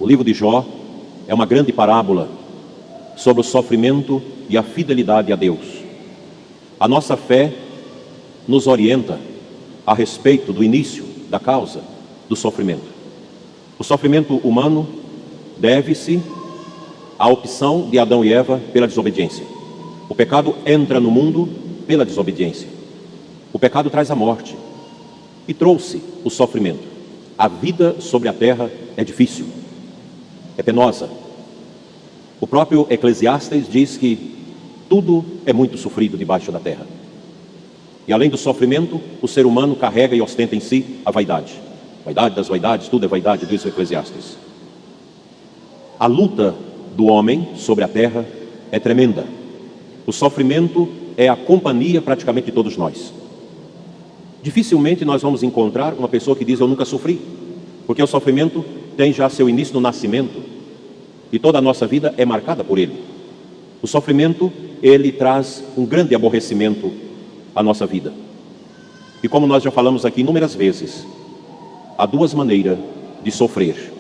O livro de Jó é uma grande parábola sobre o sofrimento e a fidelidade a Deus. A nossa fé nos orienta a respeito do início da causa do sofrimento. O sofrimento humano deve-se à opção de Adão e Eva pela desobediência. O pecado entra no mundo pela desobediência. O pecado traz a morte e trouxe o sofrimento. A vida sobre a terra é difícil, é penosa. O próprio Eclesiastes diz que tudo é muito sofrido debaixo da terra. E além do sofrimento, o ser humano carrega e ostenta em si a vaidade. Vaidade das vaidades, tudo é vaidade, diz o Eclesiastes. A luta do homem sobre a terra é tremenda. O sofrimento é a companhia praticamente de todos nós. Dificilmente nós vamos encontrar uma pessoa que diz: eu nunca sofri, porque o sofrimento tem já seu início no nascimento e toda a nossa vida é marcada por ele. O sofrimento, ele traz um grande aborrecimento à nossa vida. E como nós já falamos aqui inúmeras vezes, há duas maneiras de sofrer: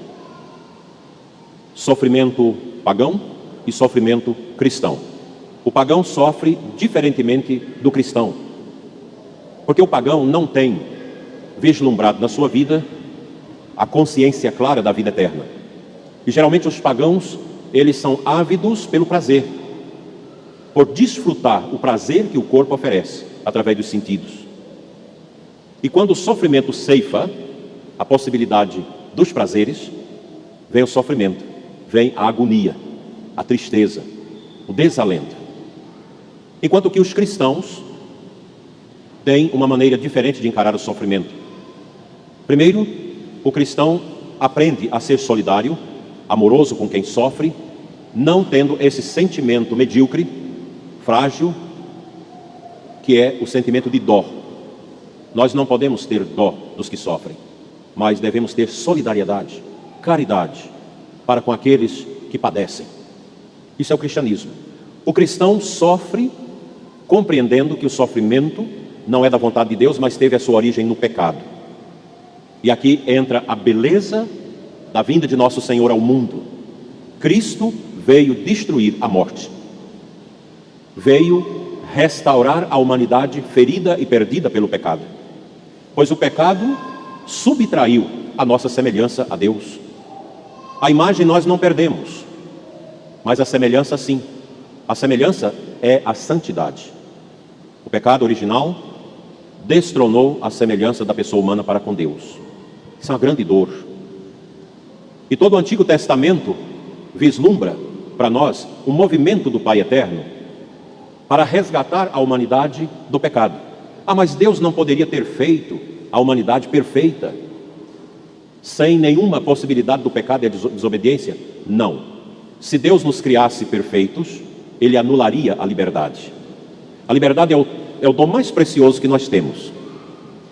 sofrimento pagão e sofrimento cristão. O pagão sofre diferentemente do cristão, porque o pagão não tem vislumbrado na sua vida a consciência clara da vida eterna. E geralmente os pagãos, eles são ávidos pelo prazer, por desfrutar o prazer que o corpo oferece através dos sentidos. E quando o sofrimento ceifa a possibilidade dos prazeres, vem o sofrimento, vem a agonia, a tristeza, o desalento. Enquanto que os cristãos têm uma maneira diferente de encarar o sofrimento. Primeiro, o cristão aprende a ser solidário, amoroso com quem sofre, não tendo esse sentimento medíocre, frágil, que é o sentimento de dó. Nós não podemos ter dó dos que sofrem, mas devemos ter solidariedade, caridade para com aqueles que padecem. Isso é o cristianismo. O cristão sofre compreendendo que o sofrimento não é da vontade de Deus, mas teve a sua origem no pecado. E aqui entra a beleza da vinda de nosso Senhor ao mundo. Cristo veio destruir a morte, veio restaurar a humanidade ferida e perdida pelo pecado, pois o pecado subtraiu a nossa semelhança a Deus. A imagem nós não perdemos, mas a semelhança sim. A semelhança é a santidade. O pecado original destronou a semelhança da pessoa humana para com Deus. Isso é uma grande dor. E todo o Antigo Testamento vislumbra para nós um movimento do Pai Eterno para resgatar a humanidade do pecado. Ah, mas Deus não poderia ter feito a humanidade perfeita, sem nenhuma possibilidade do pecado e a desobediência? Não. Se Deus nos criasse perfeitos, Ele anularia a liberdade. A liberdade é o dom mais precioso que nós temos.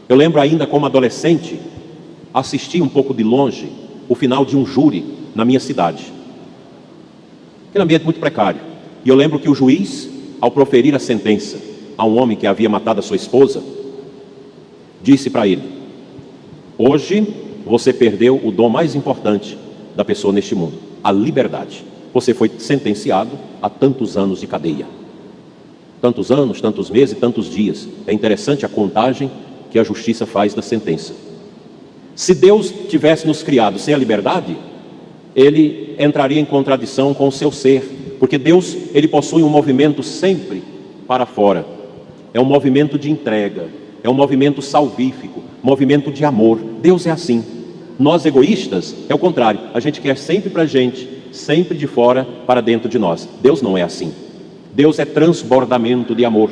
Eu lembro ainda como adolescente, assisti um pouco de longe o final de um júri na minha cidade. Aquele ambiente muito precário. E eu lembro que o juiz, ao proferir a sentença a um homem que havia matado a sua esposa, disse para ele: hoje você perdeu o dom mais importante da pessoa neste mundo, a liberdade. Você foi sentenciado a tantos anos de cadeia. Tantos anos, tantos meses, tantos dias. É interessante a contagem que a justiça faz da sentença. Se Deus tivesse nos criado sem a liberdade, Ele entraria em contradição com o seu ser, porque Deus, Ele possui um movimento sempre para fora. É um movimento de entrega, é um movimento salvífico, movimento de amor. Deus é assim. Nós egoístas, é o contrário. A gente quer sempre para a gente, sempre de fora para dentro de nós. Deus não é assim. Deus é transbordamento de amor.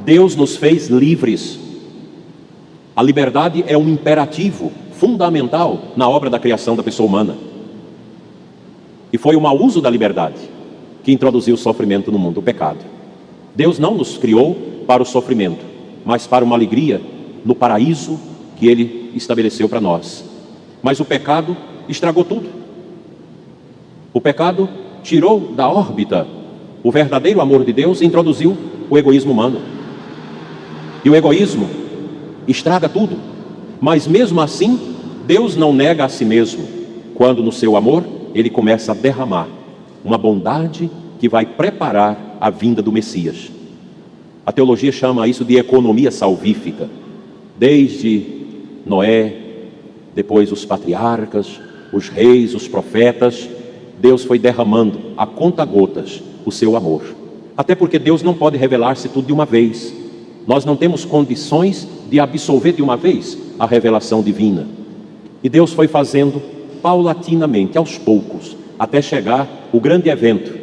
Deus nos fez livres. A liberdade é um imperativo fundamental na obra da criação da pessoa humana. E foi o mau uso da liberdade que introduziu o sofrimento no mundo, o pecado. Deus não nos criou para o sofrimento, mas para uma alegria no paraíso que Ele estabeleceu para nós. Mas o pecado estragou tudo. O pecado tirou da órbita o verdadeiro amor de Deus e introduziu o egoísmo humano. E o egoísmo estraga tudo. Mas mesmo assim, Deus não nega a si mesmo. quando no seu amor ele começa a derramar uma bondade que vai preparar a vinda do Messias. A teologia chama isso de economia salvífica. Desde Noé, depois os patriarcas, os reis, os profetas, Deus foi derramando a conta-gotas o seu amor. Até porque Deus não pode revelar-se tudo de uma vez. Nós não temos condições de absolver de uma vez a revelação divina. E Deus foi fazendo paulatinamente, aos poucos, até chegar o grande evento,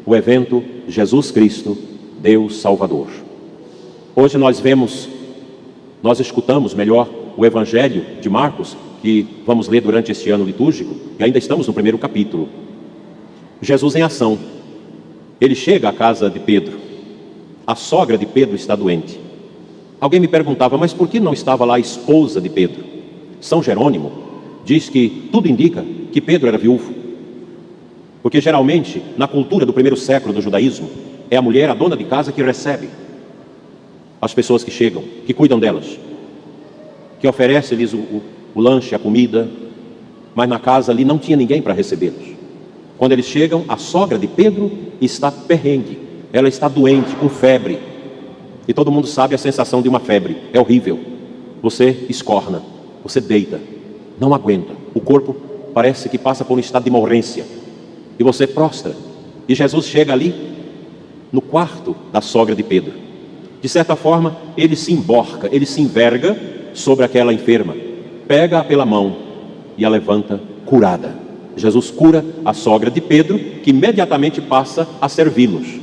o evento Jesus Cristo, Deus Salvador. Hoje nós escutamos melhor o Evangelho de Marcos, que vamos ler durante este ano litúrgico, e ainda estamos no primeiro capítulo. Jesus em ação. Ele chega à casa de Pedro. A sogra de Pedro está doente. Alguém me perguntava, mas por que não estava lá a esposa de Pedro? São Jerônimo diz que tudo indica que Pedro era viúvo. Porque geralmente, na cultura do primeiro século do judaísmo, é a mulher, a dona de casa, que recebe as pessoas que chegam, que cuidam delas, que oferece-lhes o lanche, a comida, mas na casa ali não tinha ninguém para recebê-los. Quando eles chegam, a sogra de Pedro está perrengue, ela está doente, com febre, e todo mundo sabe a sensação de uma febre, é horrível. Você escorna, você deita, não aguenta, o corpo parece que passa por um estado de morrência, e você prostra. E Jesus chega ali no quarto da sogra de Pedro. De certa forma, ele se emborca, ele se enverga sobre aquela enferma, pega-a pela mão e a levanta curada. Jesus cura a sogra de Pedro, que imediatamente passa a servi-los.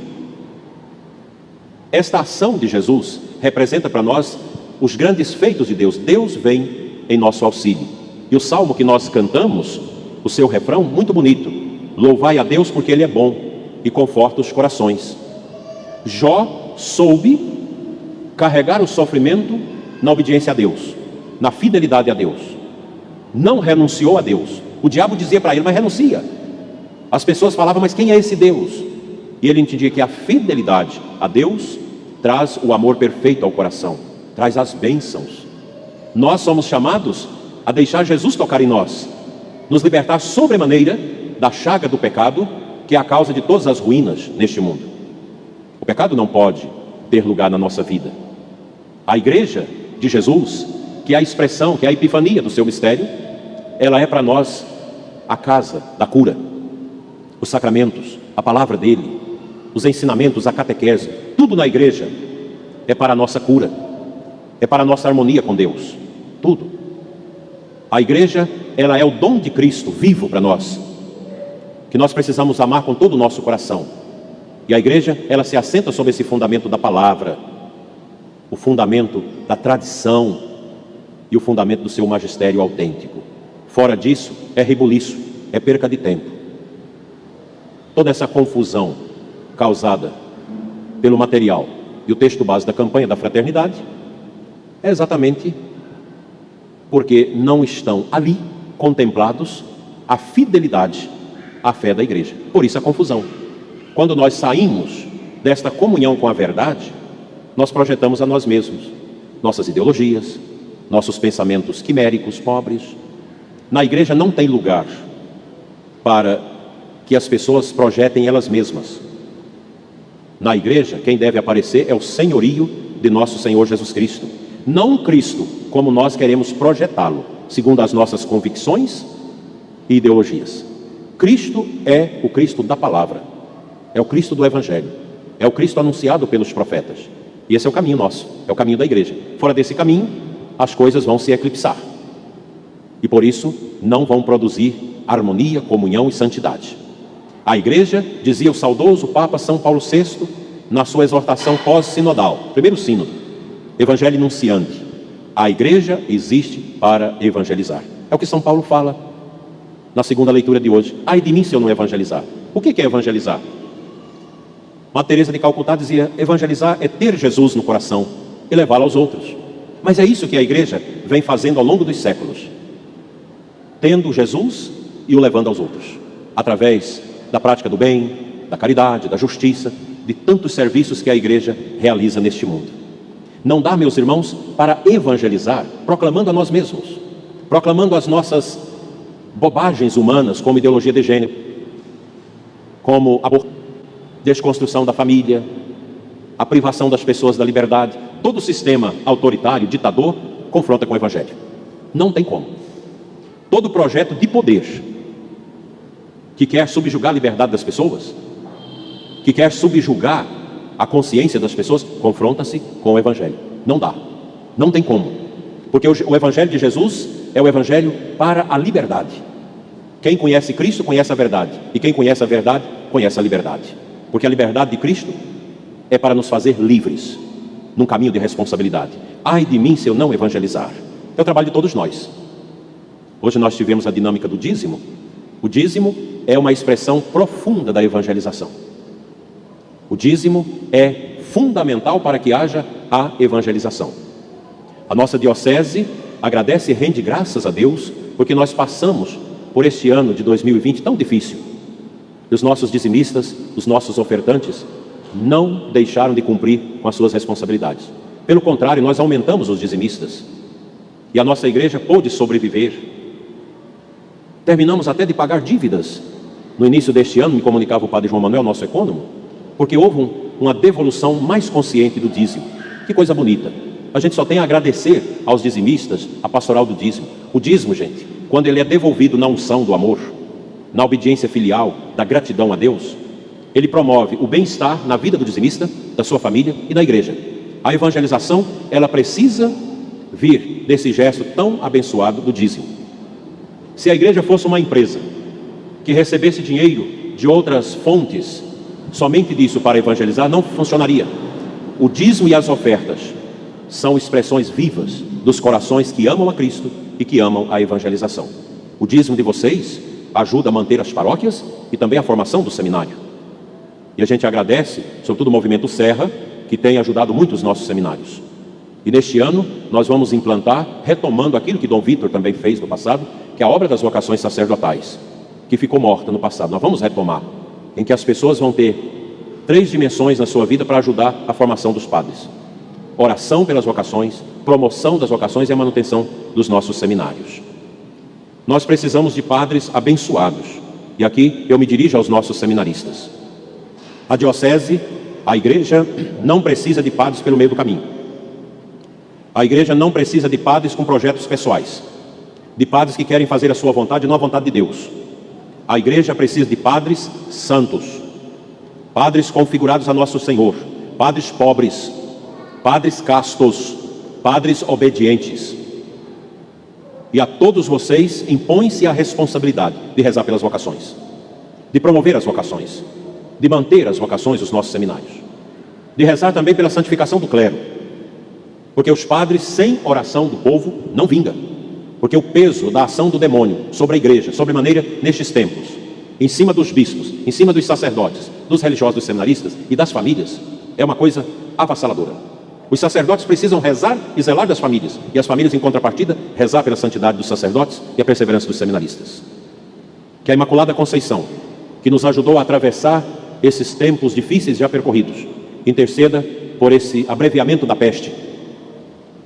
Esta ação de Jesus representa para nós os grandes feitos de Deus. Deus vem em nosso auxílio. E o salmo que nós cantamos, o seu refrão, muito bonito: louvai a Deus porque Ele é bom e conforta os corações. Jó soube carregar o sofrimento na obediência a Deus, na fidelidade a Deus. Não renunciou a Deus. O diabo dizia para ele, mas renuncia. As pessoas falavam, mas quem é esse Deus? E ele entendia que a fidelidade a Deus traz o amor perfeito ao coração, traz as bênçãos. Nós somos chamados a deixar Jesus tocar em nós, nos libertar sobremaneira da chaga do pecado, que é a causa de todas as ruínas neste mundo. O pecado não pode ter lugar na nossa vida. A igreja de Jesus, que é a expressão, que é a epifania do seu mistério, ela é para nós a casa da cura. Os sacramentos, a palavra dele, os ensinamentos, a catequese, tudo na igreja é para a nossa cura, é para a nossa harmonia com Deus, tudo. A igreja, ela é o dom de Cristo vivo para nós, que nós precisamos amar com todo o nosso coração. E a igreja, ela se assenta sobre esse fundamento da palavra, o fundamento da tradição e o fundamento do seu magistério autêntico. Fora disso, é rebuliço, é perca de tempo. Toda essa confusão causada pelo material e o texto base da campanha da fraternidade é exatamente porque não estão ali contemplados a fidelidade à fé da igreja. Por isso a confusão. Quando nós saímos desta comunhão com a verdade, nós projetamos a nós mesmos, nossas ideologias, nossos pensamentos quiméricos, pobres. Na igreja não tem lugar para que as pessoas projetem elas mesmas. Na igreja, quem deve aparecer é o senhorio de nosso Senhor Jesus Cristo. Não Cristo como nós queremos projetá-lo, segundo as nossas convicções e ideologias. Cristo é o Cristo da palavra, é o Cristo do Evangelho, é o Cristo anunciado pelos profetas. E esse é o caminho nosso, é o caminho da igreja. Fora desse caminho, as coisas vão se eclipsar. E por isso, não vão produzir harmonia, comunhão e santidade. A igreja, dizia o saudoso Papa São Paulo VI, na sua exortação pós-sinodal, primeiro sínodo, Evangelho Nunciante: a igreja existe para evangelizar. É o que São Paulo fala na segunda leitura de hoje. Ai de mim se eu não evangelizar. O que é evangelizar? Uma Teresa de Calcutá dizia, evangelizar é ter Jesus no coração e levá-lo aos outros. Mas é isso que a igreja vem fazendo ao longo dos séculos, tendo Jesus e o levando aos outros, através da prática do bem, da caridade, da justiça, de tantos serviços que a igreja realiza neste mundo. Não dá, meus irmãos, para evangelizar proclamando a nós mesmos, proclamando as nossas bobagens humanas como ideologia de gênero, como a desconstrução da família, a privação das pessoas da liberdade. Todo o sistema autoritário, ditador, confronta com o Evangelho. Não tem como. Todo projeto de poder que quer subjugar a liberdade das pessoas, que quer subjugar a consciência das pessoas, confronta-se com o Evangelho. Não dá. Não tem como. Porque o Evangelho de Jesus é o Evangelho para a liberdade. Quem conhece Cristo conhece a verdade. E quem conhece a verdade conhece a liberdade. Porque a liberdade de Cristo é para nos fazer livres num caminho de responsabilidade. Ai de mim se eu não evangelizar. É o trabalho de todos nós. Hoje nós tivemos a dinâmica do dízimo. O dízimo é uma expressão profunda da evangelização. O dízimo é fundamental para que haja a evangelização. A nossa diocese agradece e rende graças a Deus, porque nós passamos por este ano de 2020 tão difícil. E os nossos dizimistas, os nossos ofertantes, não deixaram de cumprir com as suas responsabilidades. Pelo contrário, nós aumentamos os dizimistas. E a nossa igreja pôde sobreviver. Terminamos até de pagar dívidas. No início deste ano, me comunicava o padre João Manuel, nosso ecônomo, porque houve uma devolução mais consciente do dízimo. Que coisa bonita. A gente só tem a agradecer aos dizimistas, a pastoral do dízimo. O dízimo, gente, quando ele é devolvido na unção do amor, na obediência filial, da gratidão a Deus, ele promove o bem-estar na vida do dizimista, da sua família e da igreja. A evangelização, ela precisa vir desse gesto tão abençoado do dízimo. Se a igreja fosse uma empresa que recebesse dinheiro de outras fontes, somente disso para evangelizar, não funcionaria. O dízimo e as ofertas são expressões vivas dos corações que amam a Cristo e que amam a evangelização. O dízimo de vocês ajuda a manter as paróquias e também a formação do seminário. E a gente agradece, sobretudo o Movimento Serra, que tem ajudado muito os nossos seminários. E neste ano nós vamos implantar, retomando aquilo que Dom Vítor também fez no passado, que é a obra das vocações sacerdotais, que ficou morta no passado. Nós vamos retomar, em que as pessoas vão ter 3 dimensões na sua vida para ajudar a formação dos padres: oração pelas vocações, promoção das vocações e a manutenção dos nossos seminários. Nós precisamos de padres abençoados. E aqui eu me dirijo aos nossos seminaristas. A diocese, a igreja, não precisa de padres pelo meio do caminho. A igreja não precisa de padres com projetos pessoais, de padres que querem fazer a sua vontade e não a vontade de Deus. A igreja precisa de padres santos, padres configurados a nosso Senhor, padres pobres, padres castos, padres obedientes. E a todos vocês impõe-se a responsabilidade de rezar pelas vocações, de promover as vocações, de manter as vocações dos nossos seminários, de rezar também pela santificação do clero, porque os padres sem oração do povo não vinga, porque o peso da ação do demônio sobre a igreja, sobremaneira nestes tempos, em cima dos bispos, em cima dos sacerdotes, dos religiosos, dos seminaristas e das famílias, é uma coisa avassaladora. Os sacerdotes precisam rezar e zelar das famílias, e as famílias, em contrapartida, rezar pela santidade dos sacerdotes e a perseverança dos seminaristas. Que a Imaculada Conceição, que nos ajudou a atravessar esses tempos difíceis já percorridos, interceda por esse abreviamento da peste,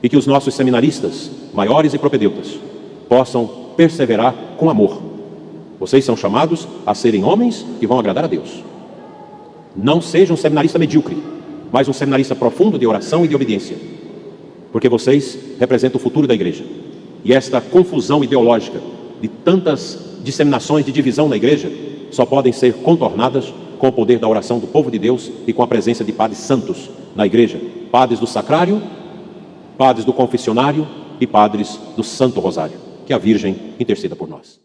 e que os nossos seminaristas, maiores e propedeutas, possam perseverar com amor. Vocês são chamados a serem homens que vão agradar a Deus. Não seja um seminarista medíocre, mas um seminarista profundo de oração e de obediência, porque vocês representam o futuro da igreja. E esta confusão ideológica de tantas disseminações de divisão na igreja só podem ser contornadas com o poder da oração do povo de Deus e com a presença de padres santos na igreja, padres do sacrário, padres do confessionário e padres do Santo Rosário. Que a Virgem interceda por nós.